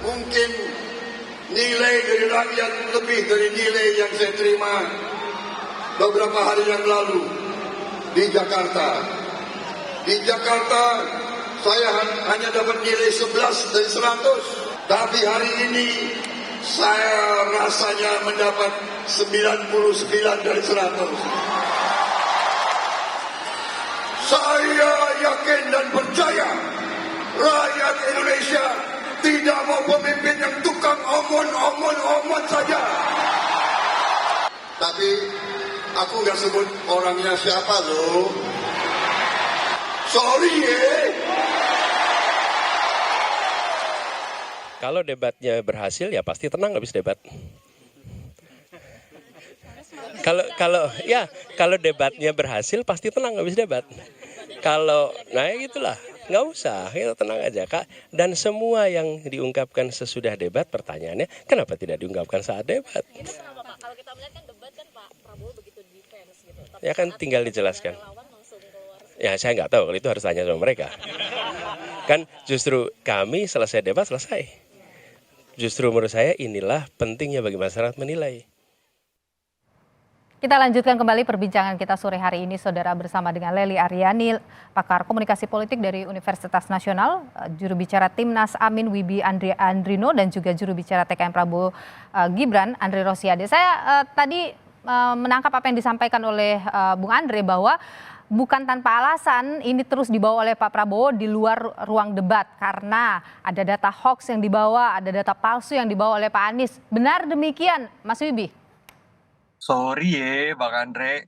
Mungkin nilai dari rakyat lebih dari nilai yang saya terima beberapa hari yang lalu di Jakarta. Di Jakarta saya hanya dapat nilai 11 dari 100. Tapi hari ini saya rasanya mendapat 99 dari 100. Saya yakin dan percaya rakyat Indonesia tidak mau pemimpin yang tukang omon saja. Tapi aku nggak sebut orangnya siapa loh. Sorry Kalau debatnya berhasil ya pasti tenang habis debat. Kalau debatnya berhasil pasti tenang habis debat. Kalau nah gitulah, nggak usah, kita tenang aja Kak. Dan semua yang diungkapkan sesudah debat, pertanyaannya kenapa tidak diungkapkan saat debat? Itu kenapa Pak? Kalau kita melihat kan debat kan Pak Prabowo begitu defense gitu. Tapi Ya kan tinggal dijelaskan. Ya saya nggak tahu, kalau itu harus tanya sama mereka. Kan justru kami selesai debat selesai. Justru menurut saya inilah pentingnya bagi masyarakat menilai. Kita lanjutkan kembali perbincangan kita sore hari ini, Saudara, bersama dengan Lely Aryani, pakar komunikasi politik dari Universitas Nasional, juru bicara Timnas Amin Wibi Andrino, dan juga juru bicara TKN Prabowo Gibran, Andre Rosiade. Saya tadi menangkap apa yang disampaikan oleh Bung Andre bahwa bukan tanpa alasan ini terus dibawa oleh Pak Prabowo di luar ruang debat karena ada data hoax yang dibawa, ada data palsu yang dibawa oleh Pak Anies. Benar demikian, Mas Wibi? Sorry ya Bang Andre,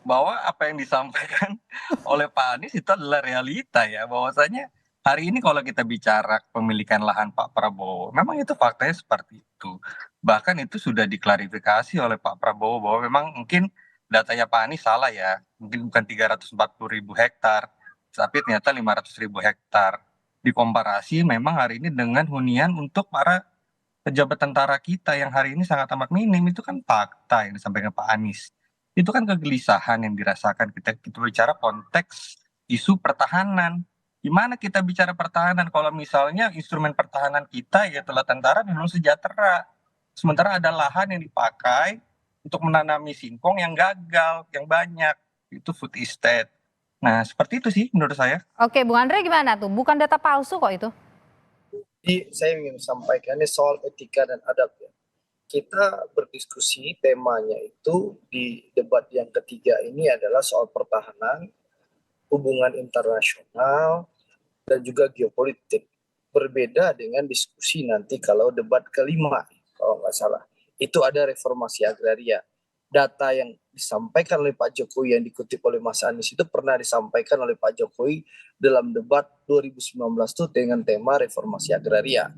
bahwa apa yang disampaikan oleh Pak Anies itu adalah realita ya, bahwasanya hari ini kalau kita bicara kepemilikan lahan Pak Prabowo, memang itu faktanya seperti itu. Bahkan itu sudah diklarifikasi oleh Pak Prabowo bahwa memang mungkin datanya Pak Anies salah ya, mungkin bukan 340.000 hektar, tapi ternyata 500.000 hektar. Dikomparasi memang hari ini dengan hunian untuk para pejabat tentara kita yang hari ini sangat amat minim, itu kan fakta yang disampaikan Pak Anies. Itu kan kegelisahan yang dirasakan kita bicara konteks isu pertahanan. Gimana kita bicara pertahanan kalau misalnya instrumen pertahanan kita yaitu tentara belum sejahtera. Sementara ada lahan yang dipakai untuk menanami singkong yang gagal, yang banyak. Itu food estate. Nah, seperti itu sih menurut saya. Oke, Bung Andre gimana tuh? Bukan data palsu kok itu? Jadi saya ingin sampaikan ini soal etika dan adab ya. Kita berdiskusi temanya itu di debat yang ketiga ini adalah soal pertahanan, hubungan internasional, dan juga geopolitik. Berbeda dengan diskusi nanti kalau debat kelima, kalau nggak salah. Itu ada reformasi agraria. Data yang disampaikan oleh Pak Jokowi yang dikutip oleh Mas Anies itu pernah disampaikan oleh Pak Jokowi dalam debat 2019 itu dengan tema reformasi agraria.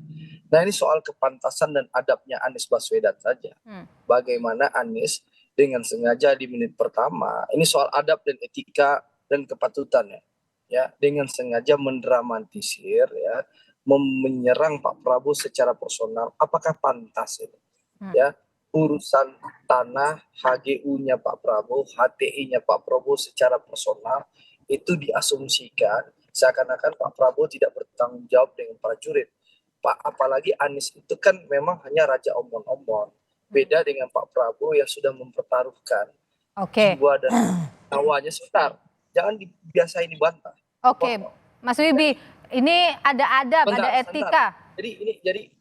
Nah ini soal kepantasan dan adabnya Anies Baswedan saja. Bagaimana Anies dengan sengaja di menit pertama, ini soal adab dan etika dan kepatutan ya, dengan sengaja mendramatisir ya, menyerang Pak Prabowo secara personal. Apakah pantas itu? Ya, urusan tanah HGU-nya Pak Prabowo, HTI-nya Pak Prabowo secara personal itu diasumsikan seakan-akan Pak Prabowo tidak bertanggung jawab dengan prajurit. Pak, apalagi Anies itu kan memang hanya raja omon-omon. Beda dengan Pak Prabowo yang sudah mempertaruhkan jiwa dan nyawanya. Sebentar, jangan biasain dibantah. Oke, Mas Wibi, ini ada adab, ada etika. Jadi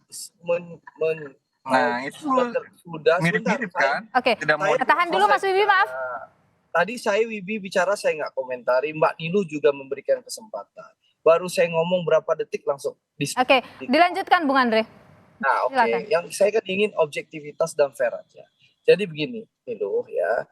Nah, itu sudah mirip-mirip kan? Oke, tahan dulu Mas Wibi, maaf. Tadi saya Wibi bicara, saya nggak komentari. Mbak Nilu juga memberikan kesempatan. Baru saya ngomong berapa detik langsung. Oke, dilanjutkan Bung Andre. Nah, oke. Yang saya kan ingin objektivitas dan fair aja. Jadi begini, Nilu ya.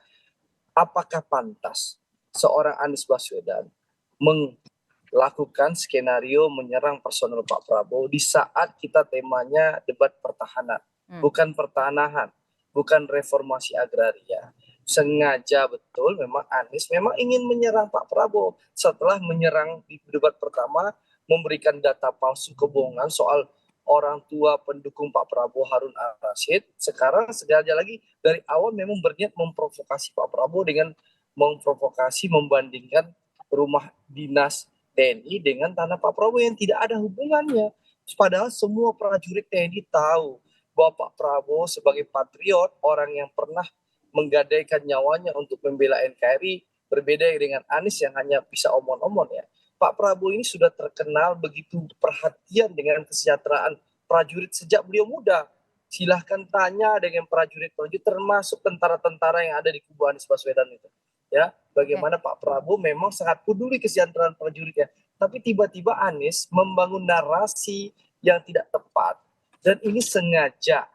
Apakah pantas seorang Anies Baswedan melakukan skenario menyerang personel Pak Prabowo di saat kita temanya debat pertahanan? Bukan pertanahan, bukan reformasi agraria. Sengaja betul memang Anies memang ingin menyerang Pak Prabowo. Setelah menyerang di debat pertama, memberikan data palsu kebohongan soal orang tua pendukung Pak Prabowo Harun Al-Rashid. Sekarang sengaja lagi dari awal memang berniat memprovokasi Pak Prabowo dengan memprovokasi membandingkan rumah dinas TNI dengan tanah Pak Prabowo yang tidak ada hubungannya. Padahal semua prajurit TNI tahu bahwa Pak Prabowo sebagai patriot, orang yang pernah menggadaikan nyawanya untuk membela NKRI, berbeda dengan Anies yang hanya bisa omong-omong ya. Pak Prabowo ini sudah terkenal begitu perhatian dengan kesejahteraan prajurit sejak beliau muda. Silahkan tanya dengan prajurit-prajurit termasuk tentara-tentara yang ada di kubu Anies Baswedan itu. Ya, bagaimana Pak Prabowo memang sangat peduli kesejahteraan prajuritnya. Tapi tiba-tiba Anies membangun narasi yang tidak tepat dan ini sengaja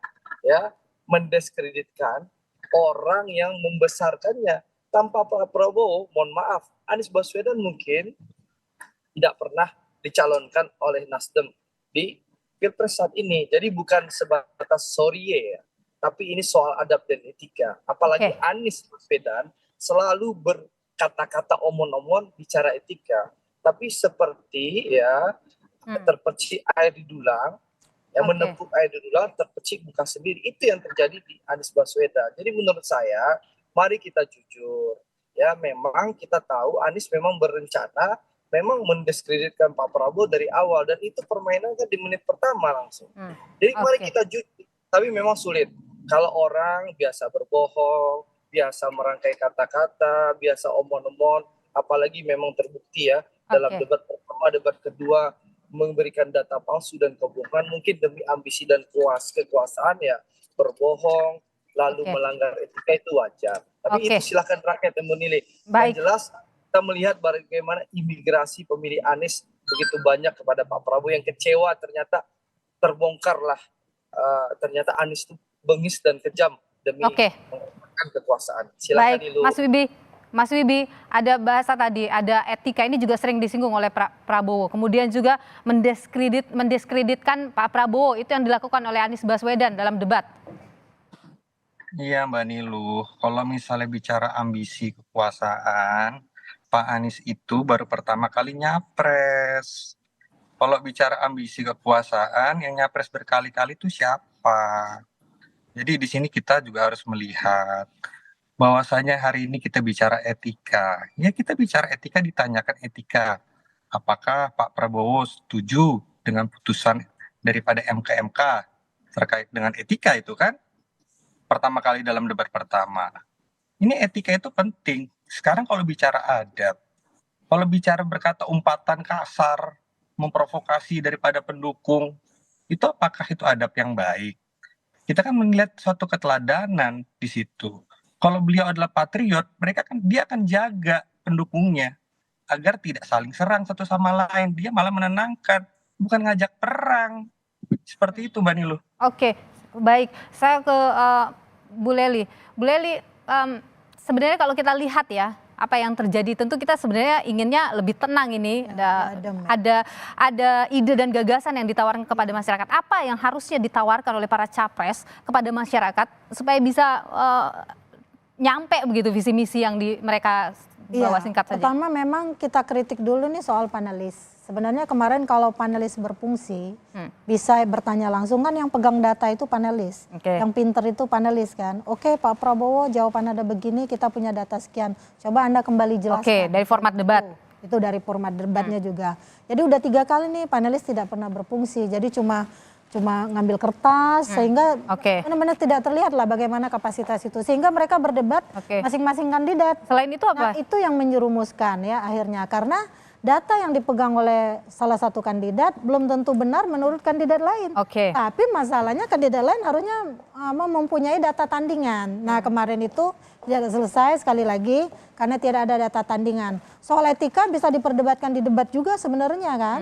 ya mendiskreditkan orang yang membesarkannya. Tanpa Pak Prabowo, mohon maaf, Anies Baswedan mungkin tidak pernah dicalonkan oleh Nasdem di Pilpres saat ini. Jadi bukan sebatas sorry ya, tapi ini soal adab dan etika. Apalagi Anies Baswedan selalu berkata-kata omon-omon bicara etika. Tapi seperti ya terpercik air di dulang, yang menepuk air di dulang terpercik muka sendiri. Itu yang terjadi di Anies Baswedan. Jadi menurut saya, mari kita jujur. Ya memang kita tahu Anies memang berencana memang mendiskreditkan Pak Prabowo dari awal dan itu permainan kan di menit pertama langsung. Jadi mari kita jujur, tapi memang sulit. Kalau orang biasa berbohong, biasa merangkai kata-kata, biasa omon-omon, apalagi memang terbukti ya dalam debat pertama, debat kedua memberikan data palsu dan kebohongan mungkin demi ambisi dan kekuasaan ya berbohong lalu melanggar etika itu wajar. Tapi itu silakan rakyat yang menilai. Yang jelas kita melihat bagaimana imigrasi pemilih Anies begitu banyak kepada Pak Prabowo yang kecewa ternyata terbongkarlah ternyata Anies itu bengis dan kejam demi menggunakan kekuasaan. Silakan Nilu. Mas Wibi, ada bahasa tadi, ada etika ini juga sering disinggung oleh Prabowo. Kemudian juga mendiskreditkan Pak Prabowo, itu yang dilakukan oleh Anies Baswedan dalam debat. Iya Mbak Nilu, kalau misalnya bicara ambisi kekuasaan, Pak Anies itu baru pertama kali nyapres. Kalau bicara ambisi kekuasaan, yang nyapres berkali-kali itu siapa? Jadi di sini kita juga harus melihat bahwasanya hari ini kita bicara etika. Ya kita bicara etika, ditanyakan etika. Apakah Pak Prabowo setuju dengan putusan daripada MK terkait dengan etika itu kan? Pertama kali dalam debat pertama. Ini etika itu penting. Sekarang kalau bicara adab, kalau bicara berkata umpatan kasar, memprovokasi daripada pendukung, itu apakah itu adab yang baik? Kita kan melihat suatu keteladanan di situ. Kalau beliau adalah patriot, dia akan jaga pendukungnya agar tidak saling serang satu sama lain. Dia malah menenangkan, bukan ngajak perang. Seperti itu Mbak Nilu. Oke, baik. Saya ke Bu Lely. Bu Lely, sebenarnya kalau kita lihat ya, apa yang terjadi, tentu kita sebenarnya inginnya lebih tenang ini. Ada ide dan gagasan yang ditawarkan kepada masyarakat. Apa yang harusnya ditawarkan oleh para capres kepada masyarakat supaya bisa nyampe begitu visi misi yang mereka bawa singkat saja. Pertama memang kita kritik dulu nih soal panelis. Sebenarnya kemarin kalau panelis berfungsi bisa bertanya langsung kan yang pegang data itu panelis. Yang pinter itu panelis kan. Oke Pak Prabowo jawaban Anda begini, kita punya data sekian. Coba Anda kembali jelaskan. Dari format debat. Itu dari format debatnya juga. Jadi udah 3 kali nih panelis tidak pernah berfungsi. Jadi cuma ngambil kertas sehingga benar-benar tidak terlihat lah bagaimana kapasitas itu sehingga mereka berdebat masing-masing kandidat. Selain itu apa? Nah, itu yang menjerumuskan ya akhirnya karena data yang dipegang oleh salah satu kandidat belum tentu benar menurut kandidat lain. Tapi masalahnya kandidat lain harusnya mempunyai data tandingan. Nah kemarin itu tidak selesai sekali lagi karena tidak ada data tandingan. Soal etika bisa diperdebatkan di debat juga sebenarnya kan.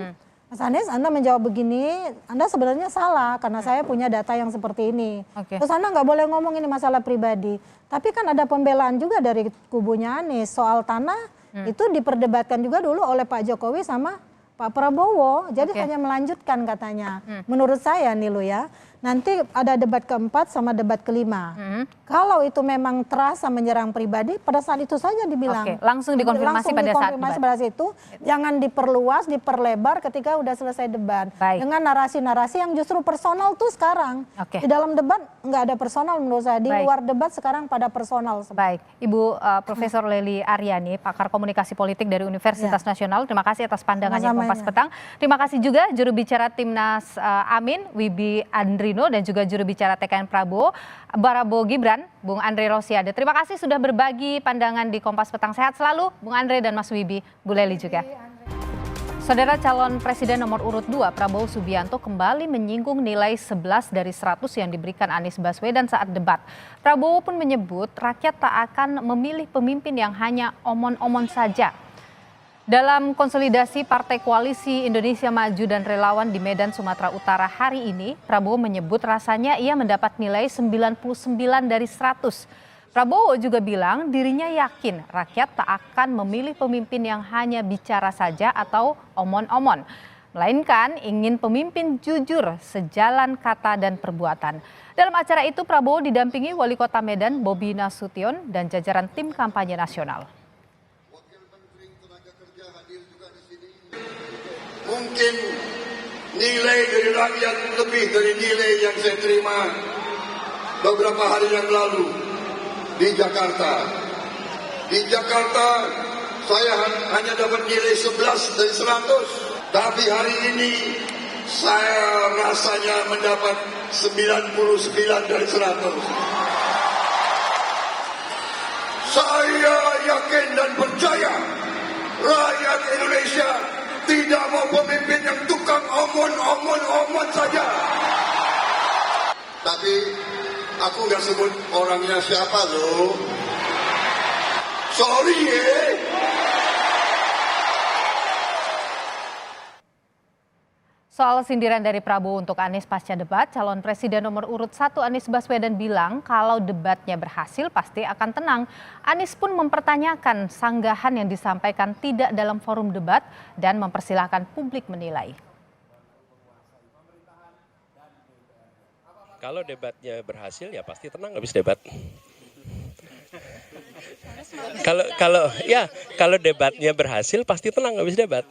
Mas Anies, Anda menjawab begini, Anda sebenarnya salah karena saya punya data yang seperti ini. Terus Anda nggak boleh ngomong ini masalah pribadi. Tapi kan ada pembelaan juga dari kubunya Anies soal tanah itu diperdebatkan juga dulu oleh Pak Jokowi sama Pak Prabowo. Jadi hanya melanjutkan katanya. Menurut saya nih lo ya. nanti ada debat keempat sama debat kelima. Kalau itu memang terasa menyerang pribadi, pada saat itu saja dibilang. Oke, langsung dikonfirmasi pada saat debat. Pada saat itu, jangan diperluas, diperlebar ketika udah selesai debat. Baik. Dengan narasi-narasi yang justru personal tuh sekarang. Oke. Di dalam debat nggak ada personal menurut saya. Di Baik. luar debat sekarang pada personal. Baik, Ibu Profesor Lely Aryani, pakar komunikasi politik dari Universitas Nasional. Terima kasih atas pandangannya Sama-sama, Kompas ya. Petang. Terima kasih juga juru bicara Timnas Amin, Wibi Andrino, dan juga juru bicara TKN Prabowo Gibran, Bung Andre Rosiade. Terima kasih sudah berbagi pandangan di Kompas Petang. Sehat selalu, Bung Andre dan Mas Wibi, Bu Lely juga. Saudara calon presiden nomor urut 2 Prabowo Subianto kembali menyinggung nilai 11 dari 100 yang diberikan Anies Baswedan saat debat. Prabowo pun menyebut rakyat tak akan memilih pemimpin yang hanya omon-omon saja. Dalam konsolidasi Partai Koalisi Indonesia Maju dan Relawan di Medan, Sumatera Utara hari ini, Prabowo menyebut rasanya ia mendapat nilai 99 dari 100. Prabowo juga bilang dirinya yakin rakyat tak akan memilih pemimpin yang hanya bicara saja atau omon-omon, melainkan ingin pemimpin jujur sejalan kata dan perbuatan. Dalam acara itu Prabowo didampingi Wali Kota Medan Bobi Nasution dan jajaran tim kampanye nasional. Mungkin nilai dari rakyat lebih dari nilai yang saya terima beberapa hari yang lalu di Jakarta. Di Jakarta saya hanya dapat nilai 11 dari 100. Tapi hari ini saya rasanya mendapat 99 dari 100. Saya yakin dan percaya rakyat Indonesia tidak mau pemimpin yang tukang omon saja. Tapi aku nggak sebut orangnya siapa loh. Sorry ya. Soal sindiran dari Prabowo untuk Anies pasca debat, calon presiden nomor urut 1 Anies Baswedan bilang kalau debatnya berhasil pasti akan tenang. Anies pun mempertanyakan sanggahan yang disampaikan tidak dalam forum debat dan mempersilahkan publik menilai. Kalau debatnya berhasil ya pasti tenang habis debat. Kalau debatnya berhasil pasti tenang habis debat.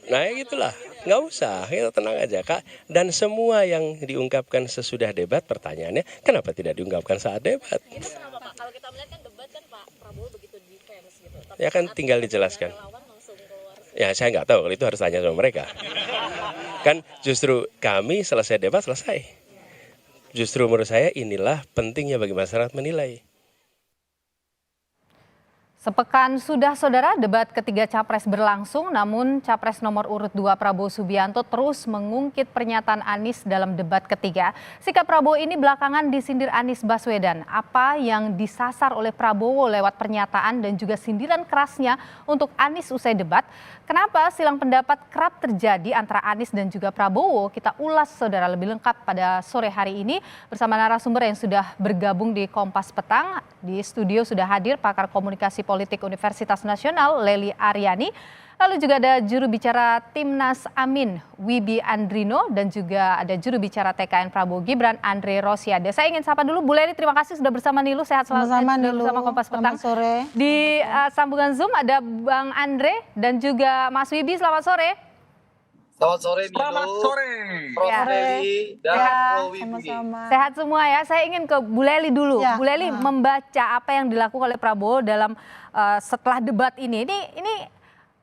Nah ya gitulah, nggak usah, kita tenang aja Kak. Dan semua yang diungkapkan sesudah debat, pertanyaannya kenapa tidak diungkapkan saat debat? Ini kenapa Pak? Kalau kita melihat kan debat kan Pak Prabowo begitu defense gitu. Tapi Ya kan saat tinggal debat dijelaskan. relawan langsung keluar. Ya saya nggak tahu, kalau itu harus tanya sama mereka. Kan justru kami selesai debat selesai. Justru menurut saya inilah pentingnya bagi masyarakat menilai. Sepekan sudah saudara debat ketiga Capres berlangsung, namun Capres nomor urut 2 Prabowo Subianto terus mengungkit pernyataan Anies dalam debat ketiga. Sikap Prabowo ini belakangan disindir Anies Baswedan. Apa yang disasar oleh Prabowo lewat pernyataan dan juga sindiran kerasnya untuk Anies usai debat? Kenapa silang pendapat kerap terjadi antara Anies dan juga Prabowo? Kita ulas saudara lebih lengkap pada sore hari ini bersama narasumber yang sudah bergabung di Kompas Petang. Di studio sudah hadir pakar komunikasi politik Universitas Nasional Lely Aryani. Lalu juga ada juru bicara Timnas Amin Wibi Andrino dan juga ada juru bicara TKN Prabowo Gibran Andre Rosiade. Saya ingin sapa dulu Bu Lely, terima kasih sudah bersama Nilu, sehat selalu bersama Kompas Petang. Sore. Di sambungan Zoom ada Bang Andre dan juga Mas Wibi, selamat sore. Selamat sore Nilu. Selamat sore. Prof. Ya. Lely dan Ya, Pro Wibi. Sama-sama. Sehat semua ya. Saya ingin ke Bu Lely dulu. Ya. Bu Lely membaca apa yang dilakukan oleh Prabowo dalam setelah debat ini. Ini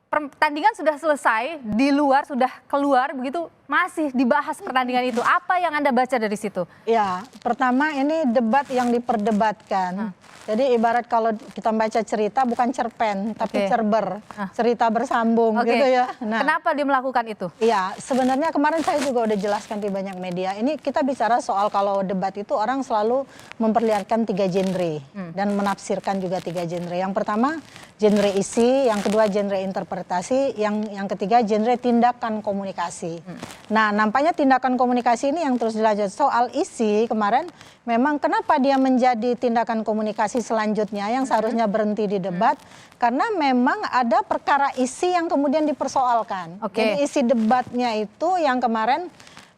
pertandingan sudah selesai, di luar sudah keluar begitu, masih dibahas pertandingan itu. Apa yang Anda baca dari situ? Ya, pertama ini debat yang diperdebatkan. Jadi ibarat kalau kita baca cerita bukan cerpen, tapi cerber. Cerita bersambung Oke. gitu ya. Nah, Kenapa dia melakukan itu? iya, sebenarnya kemarin saya juga udah jelaskan di banyak media. Ini kita bicara soal kalau debat itu orang selalu memperlihatkan 3 genre dan menafsirkan juga 3 genre. Yang pertama genre isi, yang kedua genre interpretasi, yang ketiga genre tindakan komunikasi. Nah, nampaknya tindakan komunikasi ini yang terus dilanjut. Soal isi kemarin memang kenapa dia menjadi tindakan komunikasi selanjutnya yang seharusnya berhenti di debat, karena memang ada perkara isi yang kemudian dipersoalkan. Oke. Jadi isi debatnya itu yang kemarin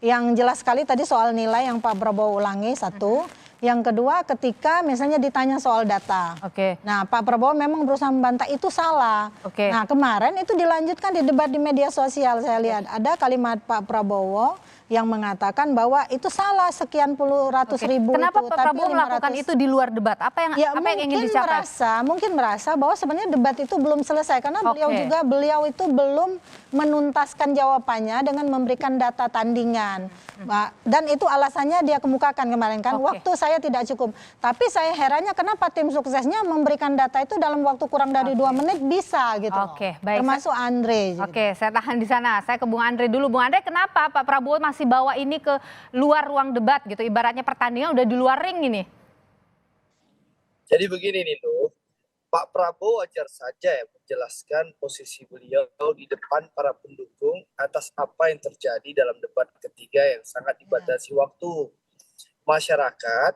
yang jelas sekali tadi soal nilai yang Pak Prabowo ulangi satu. Yang kedua ketika misalnya ditanya soal data. Oke. Nah Pak Prabowo memang berusaha membantah itu salah. Oke. Nah kemarin itu dilanjutkan di debat di media sosial saya lihat. Ada kalimat Pak Prabowo yang mengatakan bahwa itu salah sekian puluh ratus ribu. Kenapa itu, Pak tapi Prabowo melakukan 500. itu di luar debat? Apa yang ingin dicapai? Mungkin merasa bahwa sebenarnya debat itu belum selesai karena beliau itu belum menuntaskan jawabannya dengan memberikan data tandingan. Dan itu alasannya dia kemukakan kemarin kan, waktu saya tidak cukup. Tapi saya herannya kenapa tim suksesnya memberikan data itu dalam waktu kurang dari 2 menit bisa gitu. Oke, baik. Termasuk Andre. Oke, saya tahan di sana. Saya ke Bung Andre dulu. Bung Andre, kenapa Pak Prabowo masih bawa ini ke luar ruang debat gitu? Ibaratnya pertandingan udah di luar ring ini. Jadi begini nih loh, Pak Prabowo wajar saja ya menjelaskan posisi beliau di depan para pendukung atas apa yang terjadi dalam debat ketiga yang sangat dibatasi waktu. Masyarakat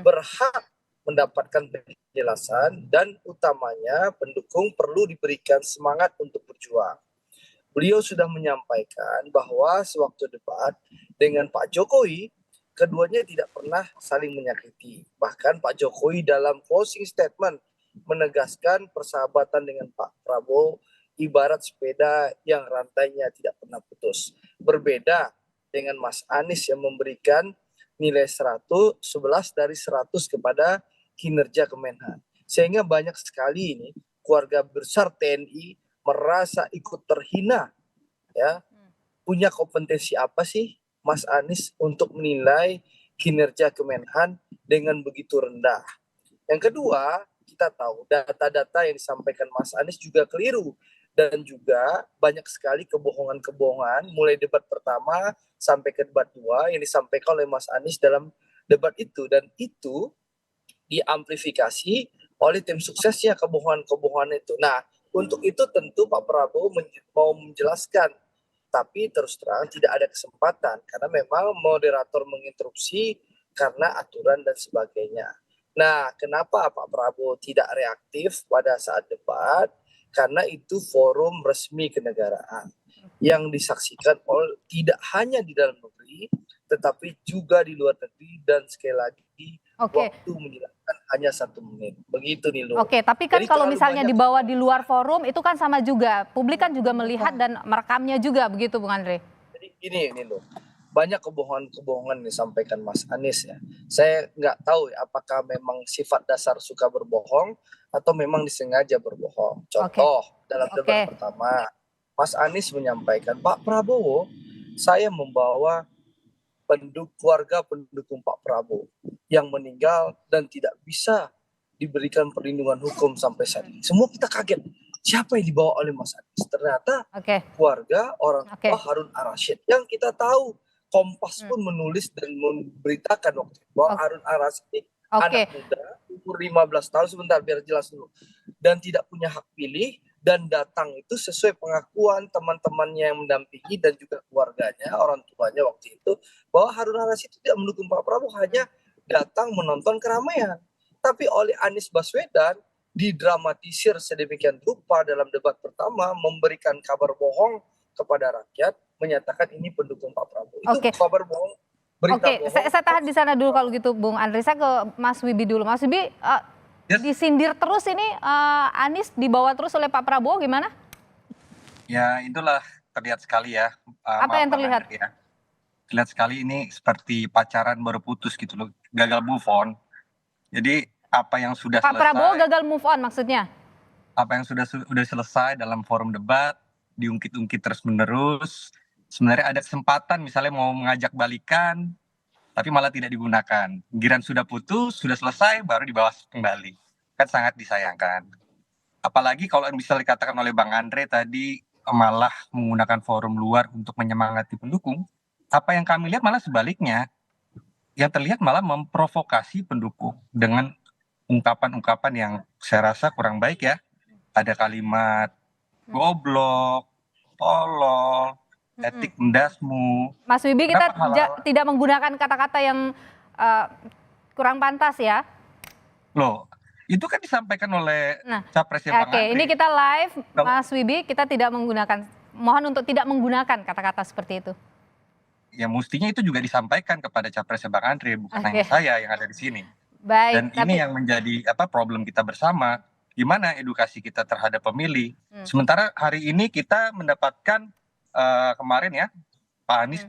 berhak mendapatkan penjelasan dan utamanya pendukung perlu diberikan semangat untuk berjuang. Beliau sudah menyampaikan bahwa sewaktu debat dengan Pak Jokowi, keduanya tidak pernah saling menyakiti. Bahkan Pak Jokowi dalam closing statement menegaskan persahabatan dengan Pak Prabowo ibarat sepeda yang rantainya tidak pernah putus. Berbeda dengan Mas Anies yang memberikan nilai 11 dari 100 kepada kinerja Kemenhan. Sehingga banyak sekali ini keluarga besar TNI merasa ikut terhina, ya. Punya kompetensi apa sih Mas Anies untuk menilai kinerja Kemenhan dengan begitu rendah? Yang kedua, kita tahu data-data yang disampaikan Mas Anies juga keliru dan juga banyak sekali kebohongan-kebohongan mulai debat pertama sampai ke debat 2 yang disampaikan oleh Mas Anies dalam debat itu, dan itu diamplifikasi oleh tim suksesnya kebohongan-kebohongan itu. Nah, untuk itu tentu Pak Prabowo mau menjelaskan, tapi terus terang tidak ada kesempatan karena memang moderator menginterupsi karena aturan dan sebagainya. Nah, kenapa Pak Prabowo tidak reaktif pada saat debat? Karena itu forum resmi kenegaraan yang disaksikan oleh tidak hanya di dalam negeri, tetapi juga di luar negeri, dan sekali lagi waktu menjelaskan hanya 1 menit. Begitu nih loh. Oke, tapi kan Jadi kalau terlalu misalnya banyak dibawa di luar forum itu kan sama juga. Publik kan juga melihat dan merekamnya juga begitu Bung Andre. Jadi ini loh. Banyak kebohongan-kebohongan yang disampaikan Mas Anies ya. Saya nggak tahu ya, apakah memang sifat dasar suka berbohong atau memang disengaja berbohong. Contoh, dalam debat pertama, Mas Anies menyampaikan, Pak Prabowo, saya membawa keluarga pendukung Pak Prabowo yang meninggal dan tidak bisa diberikan perlindungan hukum sampai saat ini. Semua kita kaget. Siapa yang dibawa oleh Mas Anies? Ternyata keluarga orang tua Harun Ar-Rasyid yang kita tahu. Kompas pun menulis dan memberitakan waktu itu bahwa Harun Ar-Rasyid anak muda umur 15 tahun, sebentar biar jelas dulu, dan tidak punya hak pilih, dan datang itu sesuai pengakuan teman-temannya yang mendampingi dan juga keluarganya, orang tuanya waktu itu, bahwa Harun Ar-Rasyid tidak mendukung Pak Prabowo, hanya datang menonton keramaian. Tapi oleh Anies Baswedan didramatisir sedemikian rupa dalam debat pertama, memberikan kabar bohong kepada rakyat, menyatakan ini pendukung Pak Prabowo. Itu kabar bohong, berita bohong. Saya tahan di sana dulu kalau gitu Bung Andre. Saya ke Mas Wibi dulu. Mas Wibi, disindir terus ini Anies dibawa terus oleh Pak Prabowo gimana? Ya itulah terlihat sekali ya. Apa yang terlihat? Ya. Terlihat sekali ini seperti pacaran baru putus gitu loh. Gagal move on. Jadi apa yang sudah Pak Prabowo gagal move on maksudnya? Apa yang sudah selesai dalam forum debat, diungkit-ungkit terus-menerus. Sebenarnya ada kesempatan misalnya mau mengajak balikan, tapi malah tidak digunakan. Giliran sudah putus, sudah selesai, baru dibawa kembali. Kan sangat disayangkan. Apalagi kalau bisa dikatakan oleh Bang Andre tadi, malah menggunakan forum luar untuk menyemangati pendukung. Apa yang kami lihat malah sebaliknya. Yang terlihat malah memprovokasi pendukung dengan ungkapan-ungkapan yang saya rasa kurang baik ya. Ada kalimat goblok, tolol, etik mendasmu. Mas Wibi, kita tidak menggunakan kata-kata yang kurang pantas ya. Loh, itu kan disampaikan oleh capresnya Bang Andre. Ini kita live, Mas Wibi, kita tidak menggunakan, mohon untuk tidak menggunakan kata-kata seperti itu. ya mestinya itu juga disampaikan kepada capresnya Bang Andre, bukan Oke. hanya saya yang ada di sini. Baik, Dan ini yang menjadi problem kita bersama, gimana edukasi kita terhadap pemilih. Sementara hari ini kita mendapatkan kemarin ya, Pak Anies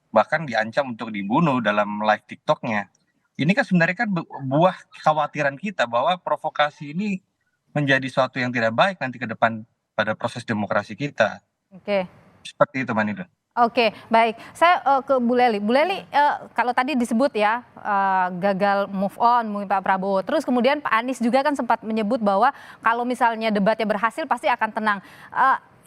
bahkan diancam untuk dibunuh dalam live TikToknya. Ini kan sebenarnya kan buah kekhawatiran kita bahwa provokasi ini menjadi suatu yang tidak baik nanti ke depan pada proses demokrasi kita. Oke. Seperti itu, Mbak Nido. Oke, baik. Saya ke Bu Lely. Bu Lely, kalau tadi disebut ya gagal move on mungkin Pak Prabowo. Terus kemudian Pak Anies juga kan sempat menyebut bahwa kalau misalnya debatnya berhasil pasti akan tenang.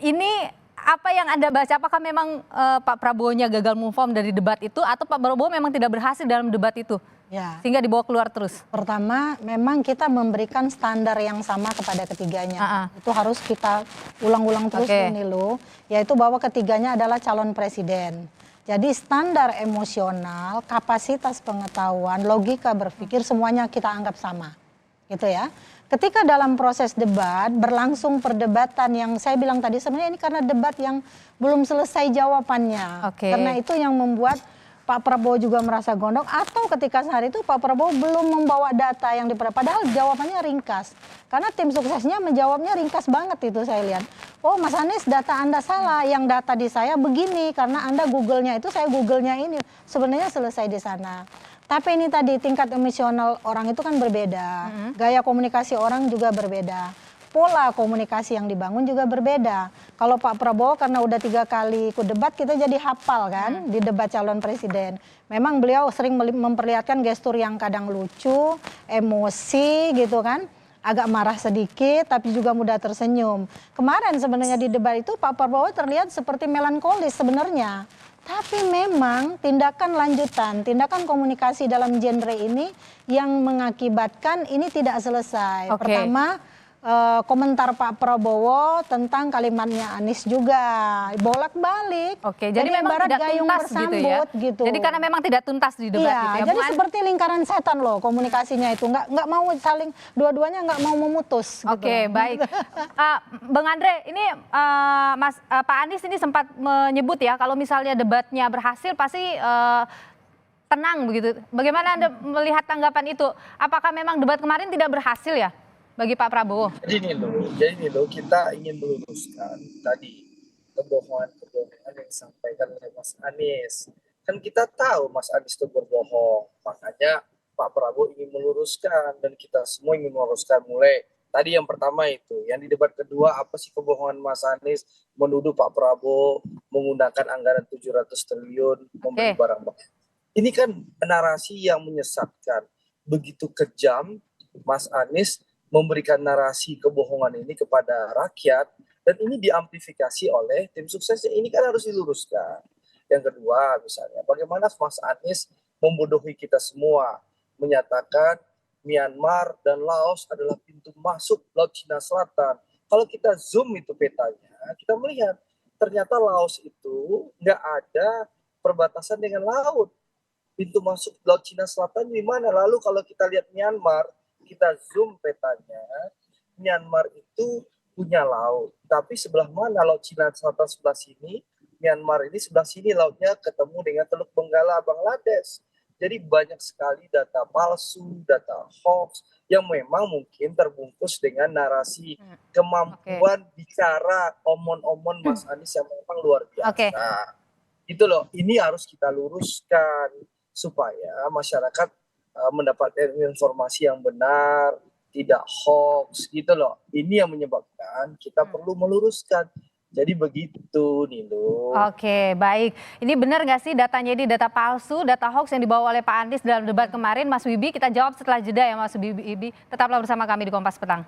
Ini apa yang Anda baca? Apakah memang Pak Prabowo-nya gagal move on dari debat itu atau Pak Prabowo memang tidak berhasil dalam debat itu? Ya. Sehingga dibawa keluar terus. Pertama, memang kita memberikan standar yang sama kepada ketiganya. Itu harus kita ulang-ulang terus ini loh, yaitu bahwa ketiganya adalah calon presiden. Jadi standar emosional, kapasitas pengetahuan, logika berpikir semuanya kita anggap sama. Gitu ya. Ketika dalam proses debat berlangsung perdebatan yang saya bilang tadi sebenarnya ini karena debat yang belum selesai jawabannya. Karena itu yang membuat Pak Prabowo juga merasa gondok, atau ketika sehari itu Pak Prabowo belum membawa data yang padahal jawabannya ringkas. Karena tim suksesnya menjawabnya ringkas banget itu saya lihat. Oh Mas Anies data Anda salah, yang data di saya begini karena Anda Google-nya itu, saya Google-nya ini. Sebenarnya selesai di sana. Tapi ini tadi tingkat emosional orang itu kan berbeda, gaya komunikasi orang juga berbeda. Pola komunikasi yang dibangun juga berbeda. Kalau Pak Prabowo karena udah 3 kali ikut debat kita jadi hafal kan di debat calon presiden. Memang beliau sering memperlihatkan gestur yang kadang lucu, emosi gitu kan. Agak marah sedikit tapi juga mudah tersenyum. Kemarin sebenarnya di debat itu Pak Prabowo terlihat seperti melankolis sebenarnya. Tapi memang tindakan lanjutan, tindakan komunikasi dalam genre ini yang mengakibatkan ini tidak selesai. Pertama, komentar Pak Prabowo tentang kalimatnya Anies juga bolak-balik. Jadi memang tidak tuntas gitu ya. Jadi karena memang tidak tuntas di debat gitu ya. Jadi seperti lingkaran setan loh komunikasinya itu, nggak mau saling, dua-duanya nggak mau memutus. Baik. Bang Andre, ini Pak Anies ini sempat menyebut ya kalau misalnya debatnya berhasil pasti tenang begitu. Bagaimana Anda melihat tanggapan itu? Apakah memang debat kemarin tidak berhasil ya bagi Pak Prabowo? Jadi ini loh kita ingin meluruskan tadi kebohongan-kebohongan yang disampaikan oleh Mas Anies. Kan kita tahu Mas Anies itu berbohong, makanya Pak Prabowo ingin meluruskan dan kita semua ingin meluruskan. Mulai tadi yang pertama itu, yang di debat kedua apa sih kebohongan Mas Anies menuduh Pak Prabowo menggunakan anggaran 700 triliun membeli barang-barang. Ini kan narasi yang menyesatkan, begitu kejam Mas Anies memberikan narasi kebohongan ini kepada rakyat, dan ini diamplifikasi oleh tim suksesnya. Ini kan harus diluruskan. Yang kedua misalnya, bagaimana Mas Anies membodohi kita semua, menyatakan Myanmar dan Laos adalah pintu masuk Laut Cina Selatan. Kalau kita zoom itu petanya, kita melihat ternyata Laos itu nggak ada perbatasan dengan laut. Pintu masuk Laut Cina Selatan di mana? Lalu kalau kita lihat Myanmar, kita zoom petanya, Myanmar itu punya laut. Tapi sebelah mana Laut Cina Selatan sebelah sini, Myanmar ini sebelah sini lautnya ketemu dengan Teluk Benggala Bangladesh. Jadi banyak sekali data palsu, data hoax yang memang mungkin terbungkus dengan narasi kemampuan bicara omon-omon Mas Anies yang memang luar biasa. Itu loh, ini harus kita luruskan supaya masyarakat mendapatkan informasi yang benar, tidak hoax gitu loh. Ini yang menyebabkan kita perlu meluruskan. Jadi begitu Nilu. Baik. Ini benar nggak sih datanya ini data palsu, data hoax yang dibawa oleh Pak Anies dalam debat kemarin? Mas Wibi, kita jawab setelah jeda ya Mas Wibi. Tetaplah bersama kami di Kompas Petang.